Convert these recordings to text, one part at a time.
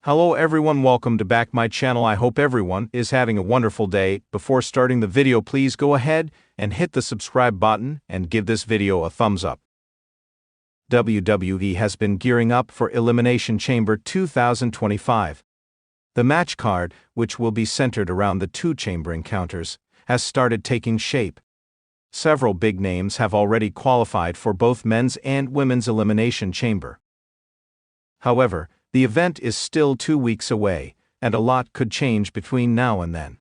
Hello everyone, welcome to back my channel. I hope everyone is having a wonderful day. Before starting the video, please go ahead and hit the subscribe button and give this video a thumbs up. WWE has been gearing up for Elimination Chamber 2025. The match card, which will be centered around the two chamber encounters, has started taking shape. Several big names have already qualified for both men's and women's Elimination Chamber. However, the event is still 2 weeks away, and a lot could change between now and then.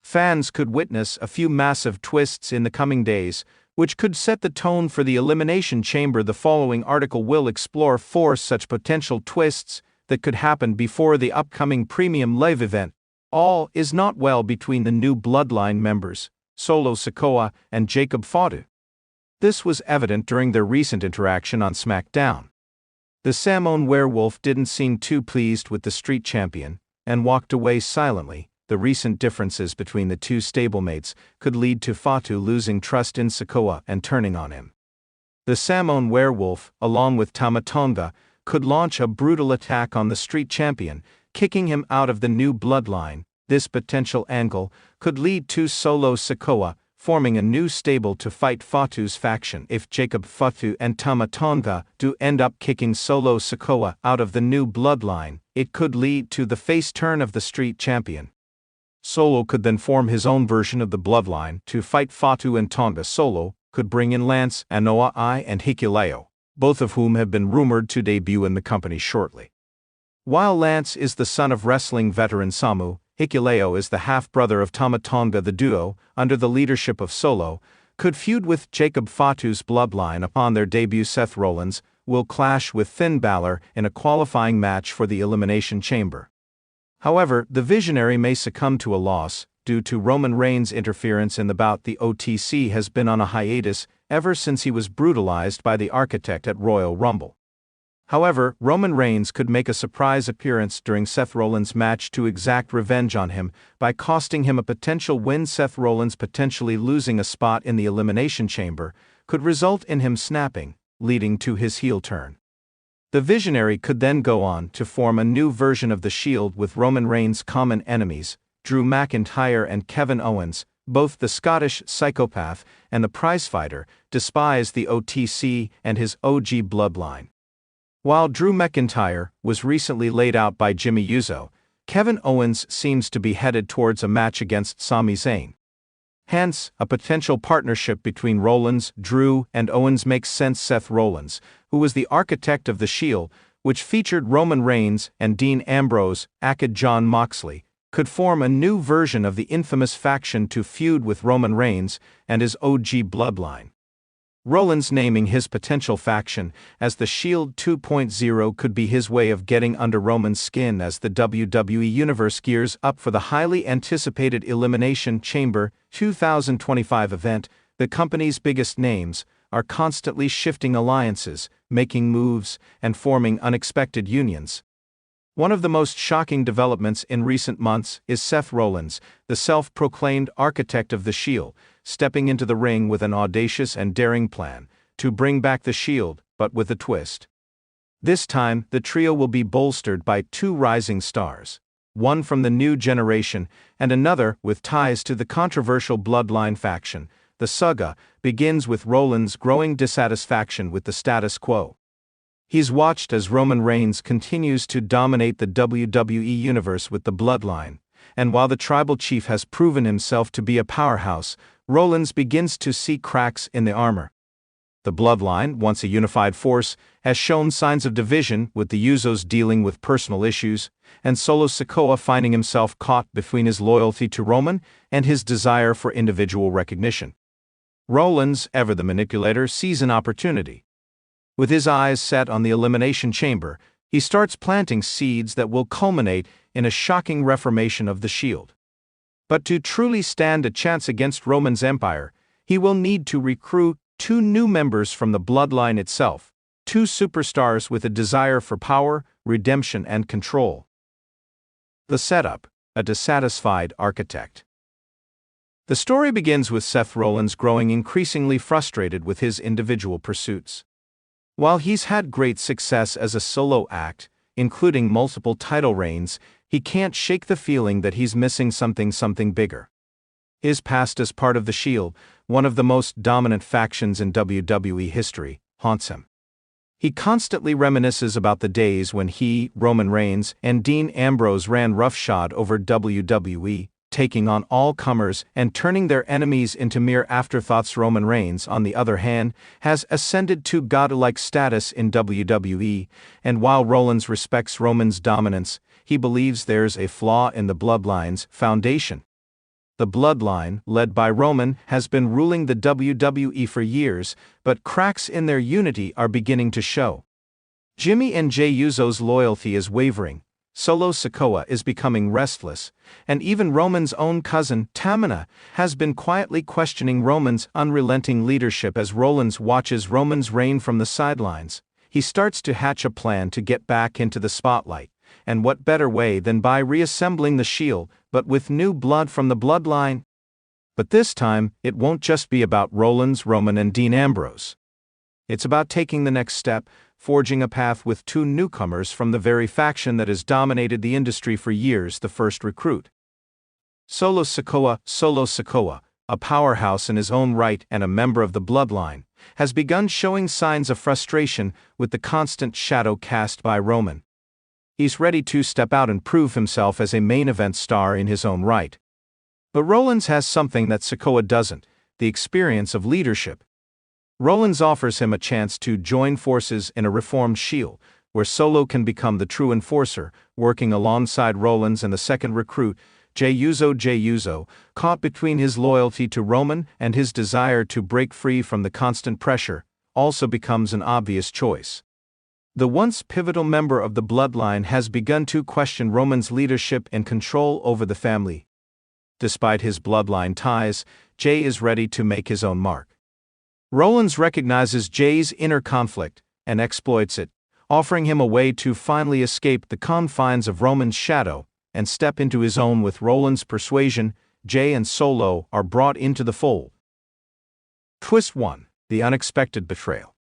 Fans could witness a few massive twists in the coming days, which could set the tone for the Elimination Chamber. The following article will explore 4 such potential twists that could happen before the upcoming premium live event. All is not well between the new Bloodline members, Solo Sikoa and Jacob Fatu. This was evident during their recent interaction on SmackDown. The Samoan werewolf didn't seem too pleased with the street champion, and walked away silently. The recent differences between the two stablemates could lead to Fatu losing trust in Sikoa and turning on him. The Samoan werewolf, along with Tama Tonga, could launch a brutal attack on the street champion, kicking him out of the new bloodline. This potential angle could lead to Solo Sikoa forming a new stable to fight Fatu's faction. If Jacob Fatu and Tama Tonga do end up kicking Solo Sikoa out of the new bloodline, it could lead to the face turn of the street champion. Solo could then form his own version of the bloodline to fight Fatu and Tonga. Solo could bring in Lance, Anoa'i and Hikuleo, both of whom have been rumored to debut in the company shortly. While Lance is the son of wrestling veteran Samu, Hikuleo is the half-brother of Tama Tonga. The duo, under the leadership of Solo, could feud with Jacob Fatu's bloodline. Upon their debut, Seth Rollins will clash with Finn Balor in a qualifying match for the Elimination Chamber. However, the Visionary may succumb to a loss due to Roman Reigns' interference in the bout. The OTC has been on a hiatus ever since he was brutalized by the Architect at Royal Rumble. However, Roman Reigns could make a surprise appearance during Seth Rollins' match to exact revenge on him by costing him a potential win. Seth Rollins potentially losing a spot in the Elimination Chamber could result in him snapping, leading to his heel turn. The Visionary could then go on to form a new version of the Shield with Roman Reigns' common enemies, Drew McIntyre and Kevin Owens. Both the Scottish psychopath and the prizefighter despise the OTC and his OG bloodline. While Drew McIntyre was recently laid out by Jimmy Uso, Kevin Owens seems to be headed towards a match against Sami Zayn. Hence, a potential partnership between Rollins, Drew, and Owens makes sense. Seth Rollins, who was the architect of the Shield, which featured Roman Reigns and Dean Ambrose, aka Jon Moxley, could form a new version of the infamous faction to feud with Roman Reigns and his OG bloodline. Rollins naming his potential faction as the Shield 2.0 could be his way of getting under Roman's skin as the WWE Universe gears up for the highly anticipated Elimination Chamber 2025 event. The company's biggest names are constantly shifting alliances, making moves, and forming unexpected unions. One of the most shocking developments in recent months is Seth Rollins, the self-proclaimed architect of the Shield, stepping into the ring with an audacious and daring plan to bring back the Shield, but with a twist. This time, the trio will be bolstered by 2 rising stars, one from the new generation and another with ties to the controversial Bloodline faction. The saga begins with Rollins' growing dissatisfaction with the status quo. He's watched as Roman Reigns continues to dominate the WWE Universe with the Bloodline, and while the Tribal Chief has proven himself to be a powerhouse, Rollins begins to see cracks in the armor. The Bloodline, once a unified force, has shown signs of division, with the Usos dealing with personal issues, and Solo Sikoa finding himself caught between his loyalty to Roman and his desire for individual recognition. Rollins, ever the manipulator, sees an opportunity. With his eyes set on the Elimination Chamber, he starts planting seeds that will culminate in a shocking reformation of the Shield. But to truly stand a chance against Roman's empire, he will need to recruit 2 new members from the bloodline itself, 2 superstars with a desire for power, redemption, and control. The setup: a dissatisfied architect. The story begins with Seth Rollins growing increasingly frustrated with his individual pursuits. While he's had great success as a solo act, including multiple title reigns, he can't shake the feeling that he's missing something bigger. His past as part of the Shield, one of the most dominant factions in WWE history, haunts him. He constantly reminisces about the days when he, Roman Reigns, and Dean Ambrose ran roughshod over WWE, taking on all comers and turning their enemies into mere afterthoughts. Roman Reigns, on the other hand, has ascended to godlike status in WWE, and while Rollins respects Roman's dominance, he believes there's a flaw in the Bloodline's foundation. The Bloodline, led by Roman, has been ruling the WWE for years, but cracks in their unity are beginning to show. Jimmy and Jey Uso's loyalty is wavering, Solo Sikoa is becoming restless, and even Roman's own cousin, Tamina, has been quietly questioning Roman's unrelenting leadership. As Rollins watches Roman's reign from the sidelines, he starts to hatch a plan to get back into the spotlight, and what better way than by reassembling the Shield, but with new blood from the Bloodline? But this time, it won't just be about Rollins, Roman, and Dean Ambrose. It's about taking the next step, forging a path with two newcomers from the very faction that has dominated the industry for years. The first recruit, Solo Sikoa, a powerhouse in his own right and a member of the Bloodline, has begun showing signs of frustration with the constant shadow cast by Roman. He's ready to step out and prove himself as a main event star in his own right. But Rollins has something that Sikoa doesn't: the experience of leadership. Rollins offers him a chance to join forces in a reformed Shield, where Solo can become the true enforcer, working alongside Rollins. And the second recruit, Jey Uso, caught between his loyalty to Roman and his desire to break free from the constant pressure, also becomes an obvious choice. The once pivotal member of the Bloodline has begun to question Roman's leadership and control over the family. Despite his Bloodline ties, Jey is ready to make his own mark. Rollins recognizes Jey's inner conflict and exploits it, offering him a way to finally escape the confines of Roman's shadow and step into his own. With Rollins' persuasion, Jey and Solo are brought into the fold. Twist 1: The Unexpected Betrayal.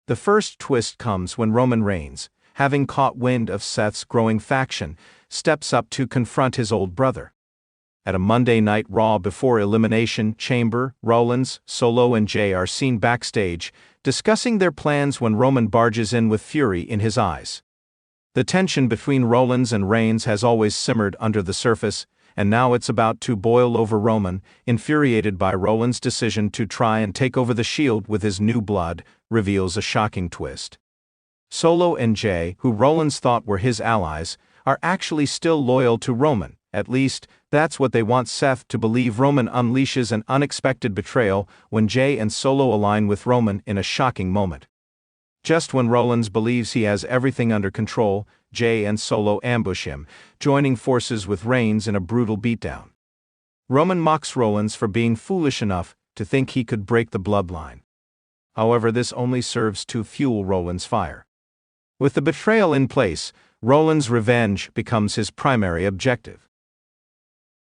The first twist comes when Roman Reigns, having caught wind of Seth's growing faction, steps up to confront his old brother. At a Monday Night Raw before Elimination Chamber, Rollins, Solo, and Jey are seen backstage, discussing their plans when Roman barges in with fury in his eyes. The tension between Rollins and Reigns has always simmered under the surface, and now it's about to boil over. Roman, infuriated by Rollins' decision to try and take over the Shield with his new blood, reveals a shocking twist. Solo and Jey, who Rollins thought were his allies, are actually still loyal to Roman. At least, that's what they want Seth to believe. Roman unleashes an unexpected betrayal when Jey and Solo align with Roman in a shocking moment. Just when Rollins believes he has everything under control, Jey and Solo ambush him, joining forces with Reigns in a brutal beatdown. Roman mocks Rollins for being foolish enough to think he could break the Bloodline. However, this only serves to fuel Rollins' fire. With the betrayal in place, Rollins' revenge becomes his primary objective.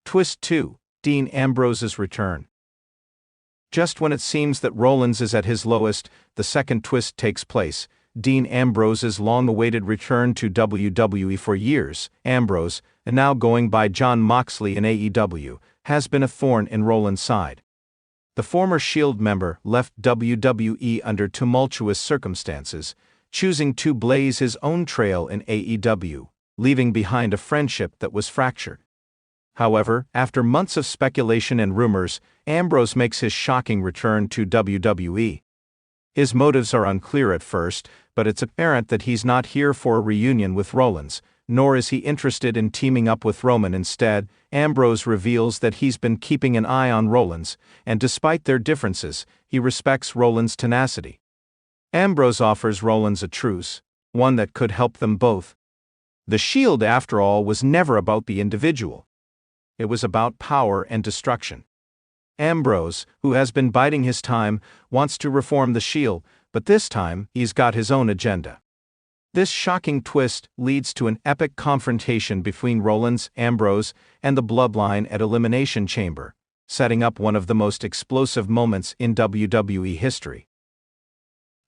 Twist 2: Dean Ambrose's return. Just when it seems that Rollins is at his lowest, the second twist takes place: Dean Ambrose's long-awaited return to WWE. For years, Ambrose, and now going by Jon Moxley in AEW, has been a thorn in Rollins' side. The former Shield member left WWE under tumultuous circumstances, choosing to blaze his own trail in AEW, leaving behind a friendship that was fractured. However, after months of speculation and rumors, Ambrose makes his shocking return to WWE. His motives are unclear at first, but it's apparent that he's not here for a reunion with Rollins, nor is he interested in teaming up with Roman. Instead, Ambrose reveals that he's been keeping an eye on Rollins, and despite their differences, he respects Rollins' tenacity. Ambrose offers Rollins a truce, one that could help them both. The Shield, after all, was never about the individual. It was about power and destruction. Ambrose, who has been biding his time, wants to reform the Shield, but this time he's got his own agenda. This shocking twist leads to an epic confrontation between Rollins, Ambrose, and the Bloodline at Elimination Chamber, setting up one of the most explosive moments in WWE history.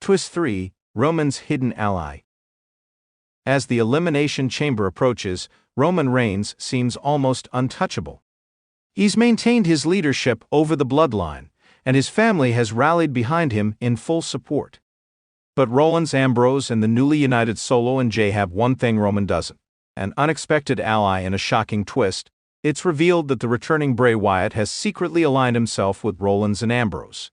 Twist 3: Roman's hidden ally. As the Elimination Chamber approaches, Roman Reigns seems almost untouchable. He's maintained his leadership over the bloodline, and his family has rallied behind him in full support. But Rollins, Ambrose, and the newly united Solo and Jey have one thing Roman doesn't: an unexpected ally in a shocking twist. It's revealed that the returning Bray Wyatt has secretly aligned himself with Rollins and Ambrose.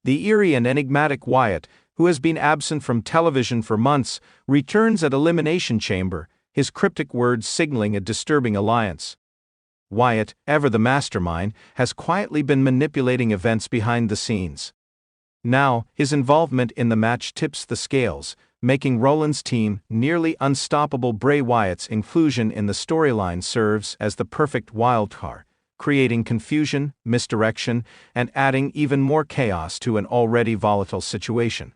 The eerie and enigmatic Wyatt, who has been absent from television for months, returns at Elimination Chamber, his cryptic words signaling a disturbing alliance. Wyatt, ever the mastermind, has quietly been manipulating events behind the scenes. Now, his involvement in the match tips the scales, making Rollins' team nearly unstoppable. Bray Wyatt's inclusion in the storyline serves as the perfect wildcard, creating confusion, misdirection, and adding even more chaos to an already volatile situation.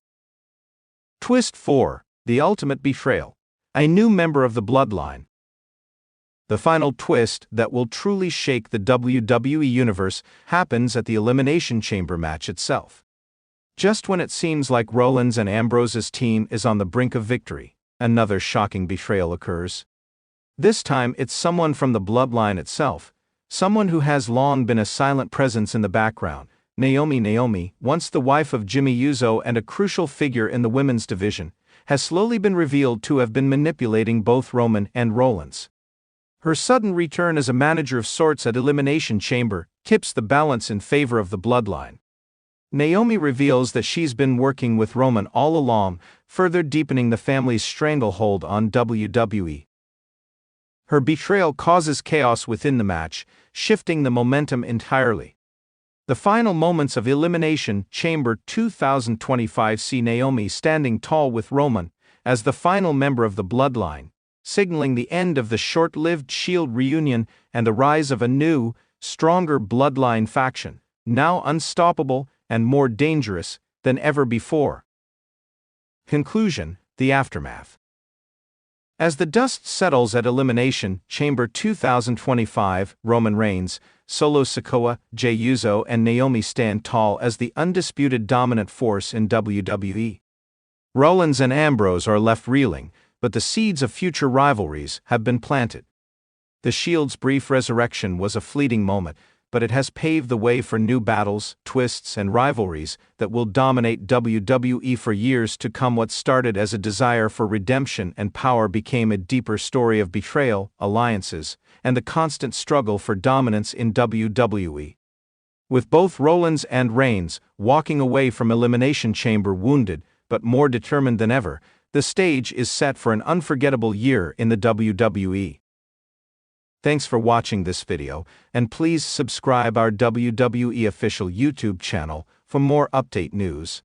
Twist 4: The Ultimate Betrayal. A new member of the bloodline. The final twist that will truly shake the WWE Universe happens at the Elimination Chamber match itself. Just when it seems like Rollins and Ambrose's team is on the brink of victory, another shocking betrayal occurs. This time it's someone from the bloodline itself, someone who has long been a silent presence in the background. Naomi, once the wife of Jimmy Uso and a crucial figure in the women's division, has slowly been revealed to have been manipulating both Roman and Rollins. Her sudden return as a manager of sorts at Elimination Chamber tips the balance in favor of the bloodline. Naomi reveals that she's been working with Roman all along, further deepening the family's stranglehold on WWE. Her betrayal causes chaos within the match, shifting the momentum entirely. The final moments of Elimination Chamber 2025 see Naomi standing tall with Roman as the final member of the bloodline, signaling the end of the short-lived Shield reunion and the rise of a new, stronger bloodline faction, now unstoppable and more dangerous than ever before. Conclusion: the aftermath. As the dust settles at Elimination Chamber 2025, Roman Reigns, Solo Sikoa, Jey Uso, and Naomi stand tall as the undisputed dominant force in WWE. Rollins and Ambrose are left reeling, but the seeds of future rivalries have been planted. The Shield's brief resurrection was a fleeting moment, but it has paved the way for new battles, twists, and rivalries that will dominate WWE for years to come. What started as a desire for redemption and power became a deeper story of betrayal, alliances, and the constant struggle for dominance in WWE. With both Rollins and Reigns walking away from Elimination Chamber wounded but more determined than ever, the stage is set for an unforgettable year in the WWE. Thanks for watching this video, and please subscribe our WWE official YouTube channel for more update news.